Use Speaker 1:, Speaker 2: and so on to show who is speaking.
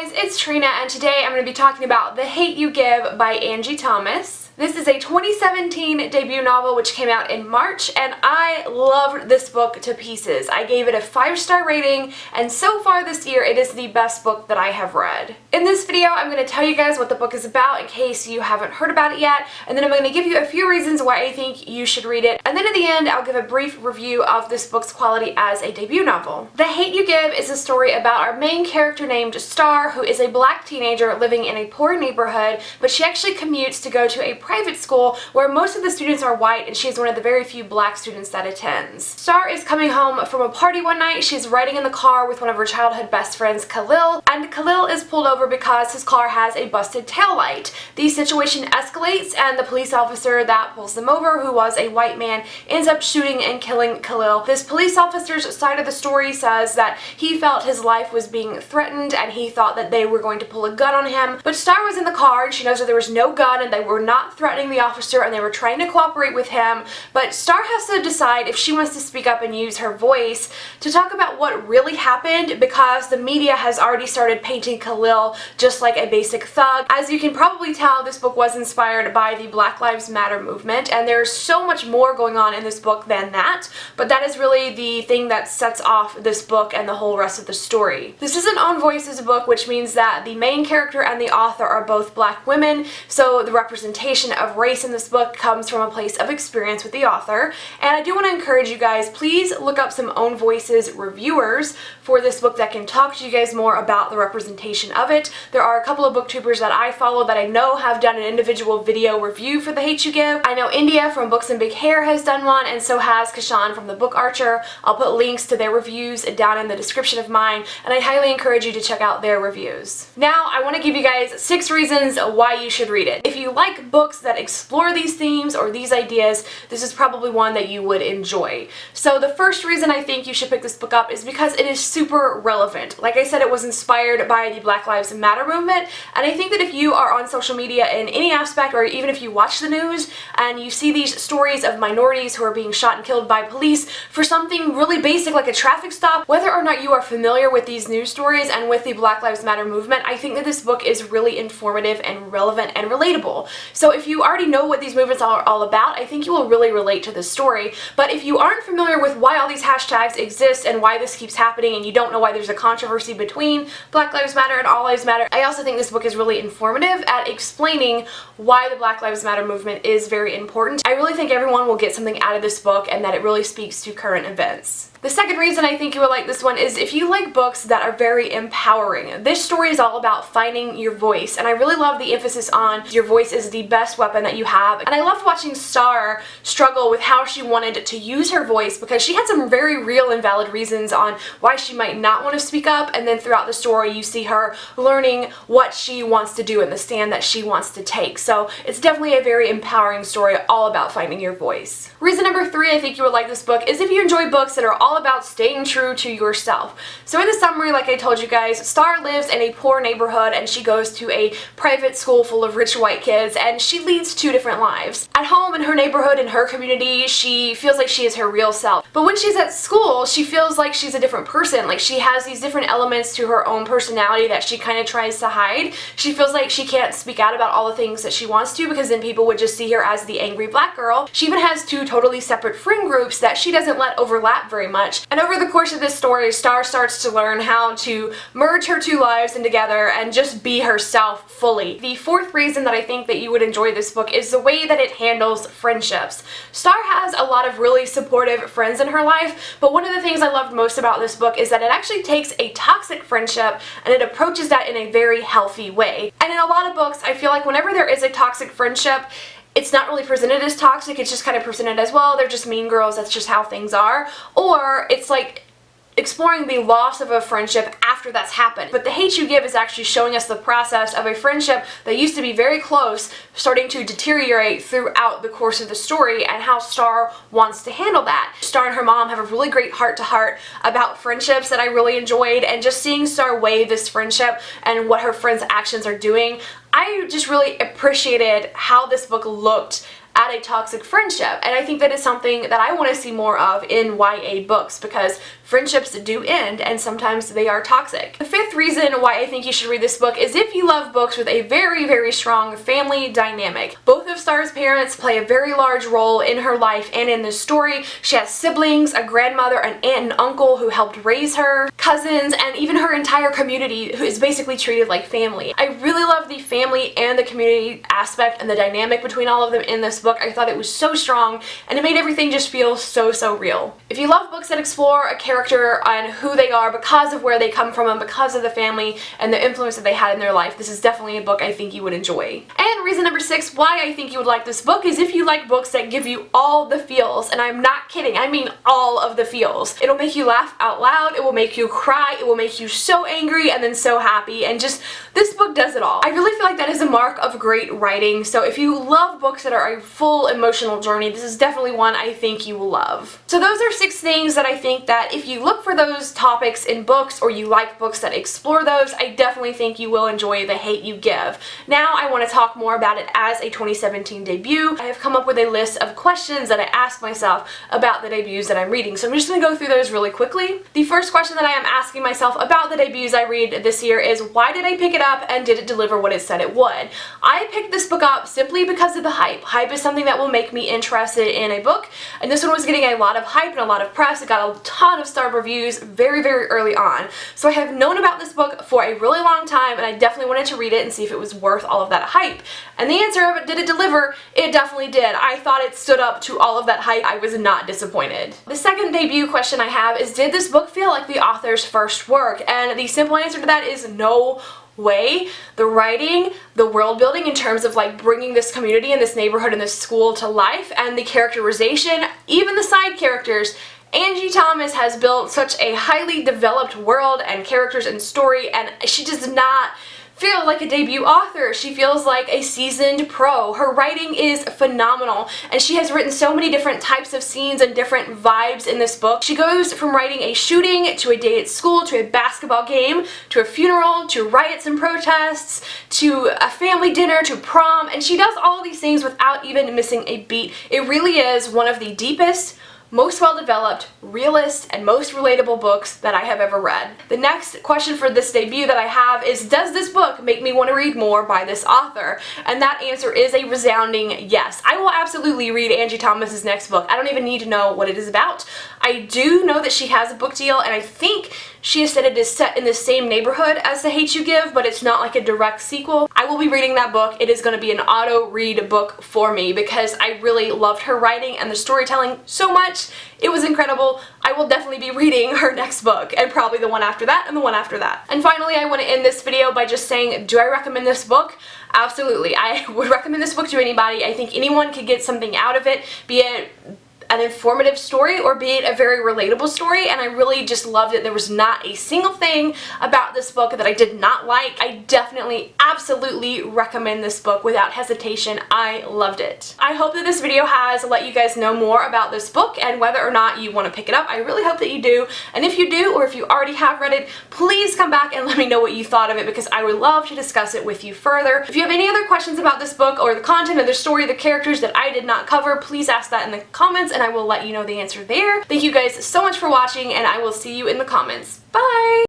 Speaker 1: guys, it's Trina, and today I'm going to be talking about The Hate You Give by Angie Thomas. This is a 2017 debut novel which came out in March, and I loved this book to pieces. I gave it a 5-star rating, and so far this year it is the best book that I have read. In this video, I'm going to tell you guys what the book is about in case you haven't heard about it yet, and then I'm going to give you a few reasons why I think you should read it, and then at the end I'll give a brief review of this book's quality as a debut novel. The Hate You Give is a story about our main character named Star, who is a black teenager living in a poor neighborhood, but she actually commutes to go to a private school where most of the students are white, and she's one of the very few black students that attends. Star is coming home from a party one night. She's riding in the car with one of her childhood best friends, Khalil, and Khalil is pulled over because his car has a busted taillight. The situation escalates, and the police officer that pulls them over, who was a white man, ends up shooting and killing Khalil. This police officer's side of the story says that he felt his life was being threatened and he thought that they were going to pull a gun on him, but Star was in the car and she knows that there was no gun and they were not threatening the officer and they were trying to cooperate with him. But Star has to decide if she wants to speak up and use her voice to talk about what really happened, because the media has already started painting Khalil just like a basic thug. As you can probably tell, this book was inspired by the Black Lives Matter movement, and there's so much more going on in this book than that, but that is really the thing that sets off this book and the whole rest of the story. This is an own voices book, which means that the main character and the author are both black women, so the representation of race in this book comes from a place of experience with the author. And I do want to encourage you guys, please look up some own voices reviewers for this book that can talk to you guys more about the representation of it. There are a couple of booktubers that I follow that I know have done an individual video review for The Hate You Give. I know India from Books and Big Hair has done one, and so has Kashan from The Book Archer. I'll put links to their reviews down in the description of mine, and I highly encourage you to check out their reviews. Now, I want to give you guys 6 reasons why you should read it. If you like books that explore these themes or these ideas, this is probably one that you would enjoy. So the first reason I think you should pick this book up is because it is super relevant. Like I said, it was inspired by the Black Lives Matter movement, and I think that if you are on social media in any aspect, or even if you watch the news and you see these stories of minorities who are being shot and killed by police for something really basic like a traffic stop, whether or not you are familiar with these news stories and with the Black Lives Matter movement, I think that this book is really informative and relevant and relatable. So if you already know what these movements are all about, I think you will really relate to this story. But if you aren't familiar with why all these hashtags exist and why this keeps happening, and you don't know why there's a controversy between Black Lives Matter and All Lives Matter, I also think this book is really informative at explaining why the Black Lives Matter movement is very important. I really think everyone will get something out of this book, and that it really speaks to current events. The second reason I think you will like this one is if you like books that are very empowering. This story is all about finding your voice, and I really love the emphasis on your voice is the best weapon that you have. And I loved watching Star struggle with how she wanted to use her voice, because she had some very real and valid reasons on why she might not want to speak up, and then throughout the story you see her learning what she wants to do and the stand that she wants to take. So it's definitely a very empowering story all about finding your voice. Reason number 3 I think you would like this book is if you enjoy books that are all about staying true to yourself. So in the summary, like I told you guys, Star lives in a poor neighborhood and she goes to a private school full of rich white kids, and she leads 2 different lives. At home, in her neighborhood, in her community, she feels like she is her real self. But when she's at school, she feels like she's a different person. Like she has these different elements to her own personality that she kind of tries to hide. She feels like she can't speak out about all the things that she wants to, because then people would just see her as the angry black girl. She even has 2 totally separate friend groups that she doesn't let overlap very much. And over the course of this story, Star starts to learn how to merge her 2 lives in together and just be herself fully. The 4th reason that I think that you would enjoy this book is the way that it handles friendships. Star has a lot of really supportive friends in her life, but one of the things I loved most about this book is that it actually takes a toxic friendship and it approaches that in a very healthy way. And in a lot of books, I feel like whenever there is a toxic friendship, it's not really presented as toxic, it's just kind of presented as, well, they're just mean girls, that's just how things are. Or it's like exploring the loss of a friendship after that's happened. But The Hate You Give is actually showing us the process of a friendship that used to be very close starting to deteriorate throughout the course of the story, and how Star wants to handle that. Star and her mom have a really great heart-to-heart about friendships that I really enjoyed, and just seeing Star weigh this friendship and what her friends' actions are doing, I just really appreciated how this book looked at a toxic friendship. And I think that is something that I want to see more of in YA books, because friendships do end, and sometimes they are toxic. The fifth reason why I think you should read this book is if you love books with a very, very strong family dynamic. Both of Star's parents play a very large role in her life and in this story. She has siblings, a grandmother, an aunt and uncle who helped raise her, cousins, and even her entire community who is basically treated like family. I really love the family and the community aspect and the dynamic between all of them in this book. I thought it was so strong, and it made everything just feel so real. If you love books that explore a character and who they are because of where they come from and because of the family and the influence that they had in their life, this is definitely a book I think you would enjoy. And reason number 6 why I think you would like this book is if you like books that give you all the feels, and I'm not kidding, I mean all of the feels. It'll make you laugh out loud, it will make you cry, it will make you so angry and then so happy, and just this book does it all. I really feel like that is a mark of great writing, so if you love books that are a full emotional journey, this is definitely one I think you will love. So those are 6 things that I think that if you look for those topics in books or you like books that explore those, I definitely think you will enjoy The Hate U Give. Now I want to talk more about it as a 2017 debut. I have come up with a list of questions that I ask myself about the debuts that I'm reading, so I'm just going to go through those really quickly. The first question that I am asking myself about the debuts I read this year is, why did I pick it up and did it deliver what it said it would? I picked this book up simply because of the hype. Hype is something that will make me interested in a book, and this one was getting a lot of hype and a lot of press. It got a ton of star reviews very early on. So I have known about this book for a really long time, and I definitely wanted to read it and see if it was worth all of that hype. And the answer of it, did it deliver? It definitely did. I thought it stood up to all of that hype. I was not disappointed. The second debut question I have is, did this book feel like the author's first work? And the simple answer to that is no way. The writing, the world building in terms of like bringing this community and this neighborhood and this school to life, and the characterization, even the side characters, Angie Thomas has built such a highly developed world and characters and story, and she does not feel like a debut author. She feels like a seasoned pro. Her writing is phenomenal, and she has written so many different types of scenes and different vibes in this book. She goes from writing a shooting to a day at school to a basketball game to a funeral to riots and protests to a family dinner to prom, and she does all these things without even missing a beat. It really is one of the deepest, most well-developed, realist, and most relatable books that I have ever read. The next question for this debut that I have is, does this book make me want to read more by this author? And that answer is a resounding yes. I will absolutely read Angie Thomas's next book. I don't even need to know what it is about. I do know that she has a book deal, and I think she has said it is set in the same neighborhood as The Hate U Give, but it's not like a direct sequel. I will be reading that book. It is going to be an auto-read book for me because I really loved her writing and the storytelling so much. It was incredible. I will definitely be reading her next book, and probably the one after that and the one after that. And finally, I want to end this video by just saying, do I recommend this book? Absolutely. I would recommend this book to anybody. I think anyone could get something out of it, be it an informative story or be it a very relatable story, and I really just loved it. There was not a single thing about this book that I did not like. I definitely, absolutely recommend this book without hesitation. I loved it. I hope that this video has let you guys know more about this book and whether or not you want to pick it up. I really hope that you do, and if you do, or if you already have read it, please come back and let me know what you thought of it, because I would love to discuss it with you further. If you have any other questions about this book or the content of the story, the characters that I did not cover, please ask that in the comments and I will let you know the answer there. Thank you guys so much for watching, and I will see you in the comments. Bye!